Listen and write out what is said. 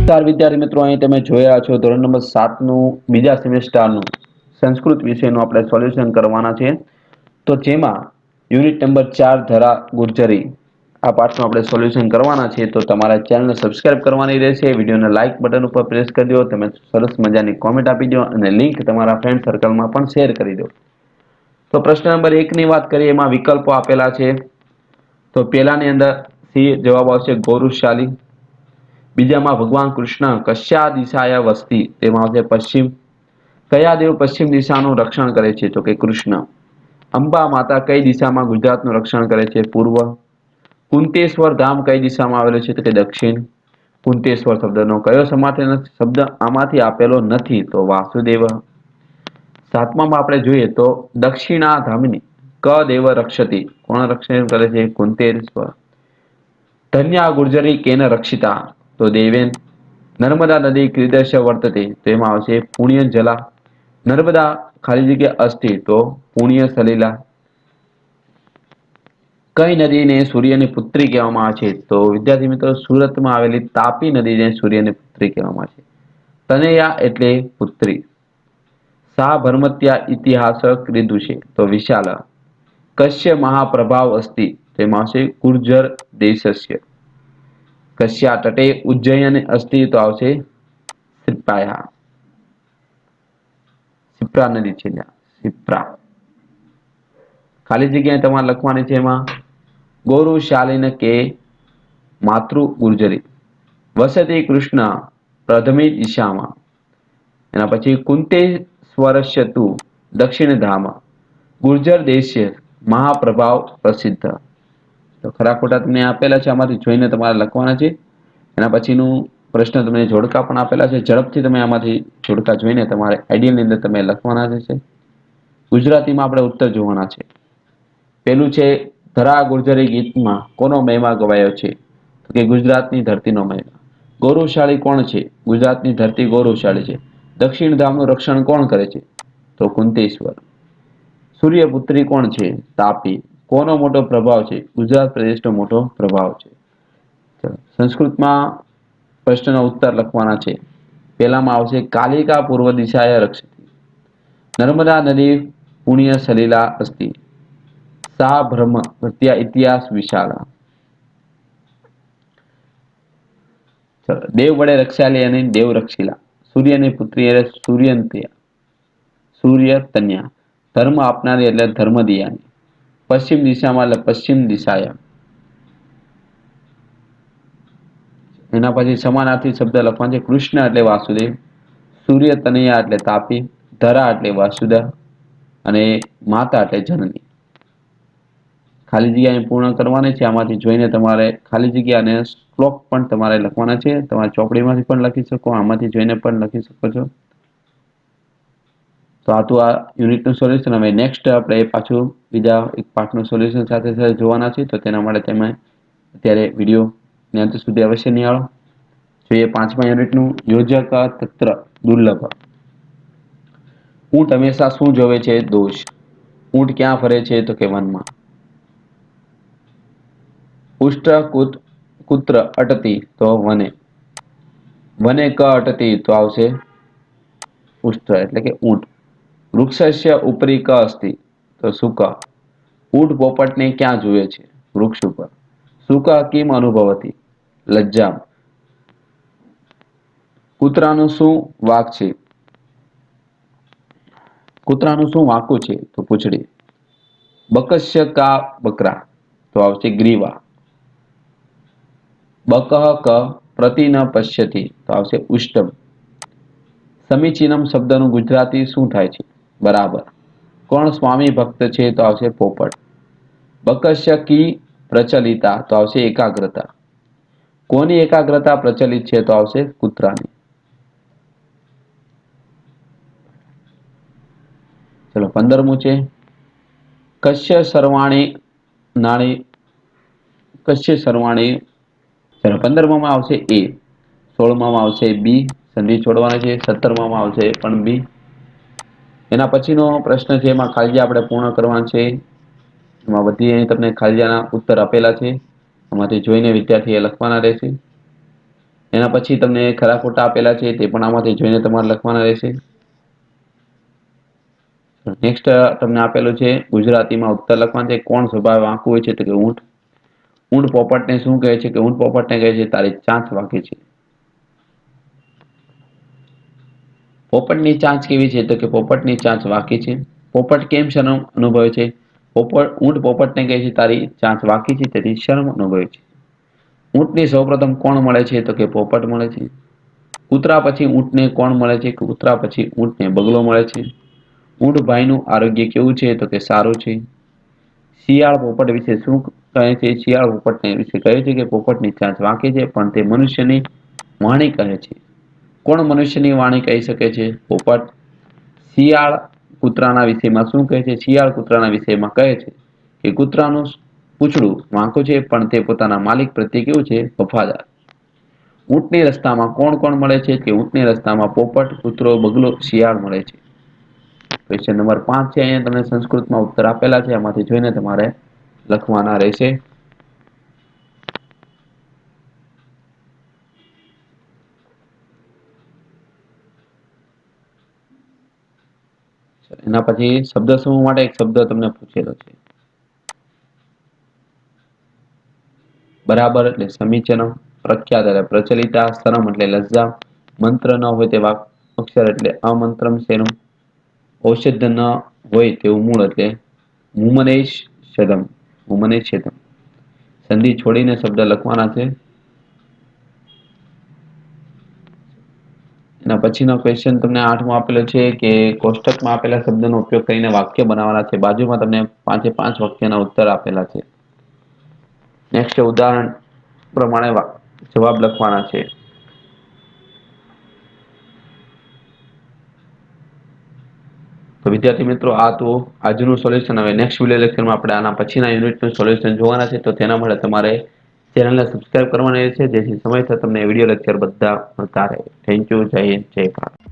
વિદ્યાર્થી મિત્રો, અહીં તમે જોયા છો ધોરણ નંબર 7 નું બીજા સેમેસ્ટરનું સંસ્કૃત વિષયનું આપણે સોલ્યુશન કરવાના છે. તો જેમાં યુનિટ નંબર 4 ધરા ગુર્જરી આ પાઠનું આપણે સોલ્યુશન કરવાના છે. તો તમારા ચેનલને સબસ્ક્રાઇબ કરવાની રહેશે, વિડીયોને લાઇક બટન ઉપર પ્રેસ કરી દો, તમે સરસ મજાની કોમેન્ટ આપી દો અને લિંક તમારા ફ્રેન્ડ સર્કલમાં પણ શેર કરી દો. તો પ્રશ્ન નંબર 1 ની વાત કરીએ, એમાં વિકલ્પો આપેલા છે. તો પેલાની અંદર સી જવાબ આવશે ગૌરવશાલી. બીજામાં ભગવાન કૃષ્ણ કશ્યા દિશાયા વસ્તી, તેમાં આવશે પશ્ચિમ. કયા દેવ પશ્ચિમ દિશાનું રક્ષણ કરે છે? તો કે કૃષ્ણ. અંબા માતા કઈ દિશામાં ગુજરાતનું રક્ષણ કરે છે? પૂર્વ. કુંતેશ્વર ધામ કઈ દિશામાં આવેલું છે? તો કે દક્ષિણ. કુંતેશ્વર શબ્દનો કયો સમાર્થક શબ્દ આમાંથી આપેલો નથી? તો વાસુદેવ. સાતમામાં આપણે જોઈએ તો દક્ષિણા ધામની ક દેવ રક્ષતી, કોણ રક્ષણ કરે છે? કુંતેશ્વર. ધન્યા ગુર્જરી કેન રક્ષિતા? તો દેવેન. નર્મદા નદી કીદૃશ વર્તતે, તેમાં આવશે પુણ્ય જલા. નર્મદા ખાલી જગ્યા અસ્તિ, તો પુણ્ય સલીલા. કઈ નદીને સૂર્યની પુત્રી કહેવામાં આવે છે? તો વિદ્યાર્થી મિત્રો, સુરતમાં આવેલી તાપી નદીને સૂર્યની પુત્રી કહેવામાં આવે છે. તનયા એટલે પુત્રી. સા ભરમત્યા ઇતિહાસ ક્રીદુષે, તો વિશાલ. કશ્ય મહાપ્રભાવ અસ્તિ, તેમાં આવશે ગુર્જર દેશસ્ય. કશ્યા તટે ઉજ્જૈન અસ્તિ, તો આવશે સિપ્પાયા. સિપ્રા નદી છે ત્યાં, સિપ્રા. ખાલી જગ્યાએ તમારે લખવાની છે એમાં ગૌરવશાલીને કે માતૃ ગુર્જરી. વસતી કૃષ્ણ પ્રથમી દિશામાં. એના પછી કુંતેશ્વરસ્ય તું દક્ષિણ ધામ. ગુર્જર દેશ્ય મહાપ્રભાવ પ્રસિદ્ધ. તો ખરા ખોટા તમને આપેલા છે, આમાંથી જોઈને તમારે લખવાના છે. એના પછીનું પ્રશ્ન તમને જોડકા પણ આપેલા છે. ઝડપથી તમે આમાંથી જોડકા જોઈને તમારે આઈડિયલની અંદર તમે લખવાના છે. ગુજરાતીમાં આપણે ઉત્તર જોવાના છે. પેલું છે ધરા ગુર્જરી ગીતમાં કોનો મહિમા ગવાયો છે? તો કે ગુજરાતની ધરતીનો મહિમા. ગૌરવશાળી કોણ છે? ગુજરાતની ધરતી ગૌરવશાળી છે. દક્ષિણ ધામનું રક્ષણ કોણ કરે છે? તો કુંતેશ્વર. સૂર્યપુત્રી કોણ છે? તાપી. કોનો મોટો પ્રભાવ છે? ગુજરાત પ્રદેશનો મોટો પ્રભાવ છે. સંસ્કૃતમાં પ્રશ્નના ઉત્તર લખવાના છે. પેલામાં આવશે કાલિકા પૂર્વ દિશાએ રક્ષતી. નર્મદા નદી પુણ્ય સલીલા અસ્તિ. સા બ્રહ્મ હત્યા ઇતિહાસ વિશાળ. દેવ વડે રક્ષાલી અને દેવ રક્ષિલા. સૂર્યની પુત્રી એટલે સૂર્યંત્યા. સૂર્ય કન્યા. ધર્મ આપનારી એટલે ધર્મ દિયાની. પશ્ચિમ દિશામાં એટલે પશ્ચિમ દિશાયા. એના પછી સમાનાર્થી શબ્દ લખવાનો છે. કૃષ્ણ એટલે વાસુદેવ. સૂર્ય તનયા એટલે તાપી. ધરા એટલે વાસુદા. અને માતા એટલે જનની. ખાલી જગ્યા પૂર્ણ કરવાની છે. આમાંથી જોઈને તમારે ખાલી જગ્યા અને શ્લોક પણ તમારે લખવાના છે. તમારે ચોપડીમાંથી પણ લખી શકો, આમાંથી જોઈને પણ લખી શકો છો. તો આ તો આ યુનિટનું સોલ્યુશન. હવે નેક્સ્ટ આપણે પાછું બીજા એક પાર્ટનું સોલ્યુશન સાથે સાથે જોવાના છે. તો તેના માટે તમે અત્યારે વિડીયો અંત સુધી અવશ્ય નિહાળો. જોઈએ 5મા યુનિટનું યોજક તત્ર દુર્લભ. ઊંટ હંમેશા શું જોવે છે? દોષ. ઊંટ ક્યાં ફરે છે? તો કે વનમાં. ઉષ્ટ કુત્ર અટતી, તો વને. વને ક અટતી, તો આવશે ઉષ્ટ એટલે કે ઊંટ. વૃક્ષસ્ય ઉપરી ક અસ્તિ, તો શુક. ઊંટ પોપટને ક્યાં જુએ છે? વૃક્ષ ઉપર. Shook Kim અનુભવતી? લજ્જા. કૂતરાનું શું વાક છે? કૂતરાનું શું વાંકું છે? તો પૂંછડી. બકસ્ય કા બકરા, તો આવશે ગ્રીવા. બકહ ક પ્રતિ ન પશ્યતિ, તો આવશે ઉષ્ટમ. સમીચીનમ શબ્દનું ગુજરાતી શું થાય છે? બરાબર. કોણ સ્વામી ભક્ત છે? તો આવશે પોપટ. બકસ્ય કી પ્રચલિતા, તો આવશે એકાગ્રતા. કોની એકાગ્રતા પ્રચલિત છે? તો આવશે કૂતરાની. ચલો 15મું છે. કશ્ય સર્વાણી નાણી કશ્ય સર્વાણી. ચલો 15માં આવશે એ. 16માં આવશે બી. સંધિ છોડવાની છે. 17માં આવશે પણ બી. એના પછીનો પ્રશ્ન છે, એમાં ખાલી જગ્યા આપણે પૂર્ણ કરવાનું છે. એમાં બધી અહીં તમને ખાલી જગ્યાના ઉત્તર આપેલા છે. આમાંથી જોઈને વિદ્યાર્થીએ લખવાના રહેશે. એના પછી તમને ખરા ખોટા આપેલા છે તે પણ આમાંથી જોઈને તમારે લખવાના રહેશે. નેક્સ્ટ તમને આપેલું છે ગુજરાતીમાં ઉત્તર લખવાનું છે. કોણ સ્વભાવે વાંકું હોય છે? તો કે ઊંટ. ઊંટ પોપટને શું કહે છે? કે ઊંટ પોપટને કહે છે તારી ચાંચ વાંકી છે. પોપટની ચાંચ કેવી છે? તો કે પોપટની ચાંચ વાંકી છે. પોપટ કેમ શરમ અનુભવે છે? ઊંટ પોપટને કહે છે તારી ચાંચ વાંકી છે તેથી શરમ અનુભવે છે. ઊંટને સૌપ્રથમ કોણ મળે છે? તો કે પોપટ મળે છે. કૂતરા પછી ઊંટને કોણ મળે છે? કૂતરા પછી ઊંટને બગલો મળે છે. ઊંટ ભાઈનું આરોગ્ય કેવું છે? તો કે સારું છે. શિયાળ પોપટ વિશે શું કહે છે? શિયાળ પોપટને વિશે કહે છે કે પોપટની ચાંચ વાંકે છે પણ તે મનુષ્યની વાણી કહે છે. કોણ મનુષ્યની વાણી કહી શકે છે? પોપટ. શિયાળ કૂતરાના વિષયમાં શું કહે છે? શિયાળ કૂતરાના વિષયમાં કહે છે કે કૂતરાનું પૂંછડું વાંકું છે પણ તે પોતાના માલિક પ્રત્યે કેવું છે? વફાદાર. ઊંટની રસ્તામાં કોણ કોણ મળે છે? કે ઊંટની રસ્તામાં પોપટ, કૂતરો, બગલો, શિયાળ મળે છે. ક્વેશ્ચન નંબર 5 છે. અહીંયા તમને સંસ્કૃતમાં ઉત્તર આપેલા છે. આમાંથી જોઈને તમારે લખવાના રહેશે. એના પછી શબ્દ સમૂહ માટે એક શબ્દ તમને પૂછેલો છે. બરાબર એટલે સમીચીન, પ્રખ્યાત એટલે પ્રચલિતા, સરમ એટલે લજ્જા, મંત્ર ન હોય તેવા અક્ષર એટલે અમંત્રમ શેનું, ઔષધ ન હોય તેવું મૂળ એટલે મુમનેશ શદમ, મુમનેશ શદમ. સંધિ છોડીને શબ્દ લખવાના છે. એના પછીનો ક્વેશ્ચન તમને 8મો આપેલો છે કે કોષ્ટકમાં આપેલા શબ્દનો ઉપયોગ કરીને વાક્ય બનાવવાના છે. બાજુમાં તમને 5 વાક્યના ઉત્તર આપેલા છે. નેક્સ્ટ ઉદાહરણ પ્રમાણે જવાબ લખવાના છે. તો વિદ્યાર્થી મિત્રો આ તો આજનું સોલ્યુશન. હવે નેક્સ્ટ વિડિયો લેક્ચરમાં આપણે આના પછીના યુનિટનું સોલ્યુશન જોવાના છે. તો તેના માટે તમારે ચેનલને સબસ્ક્રાઇબ કરવાની રહેશે જેથી સમયસર તમને વિડિયો લેક્ચર બધા મળતા રહે. Thank you. જય હિન્દ, જય ભારત.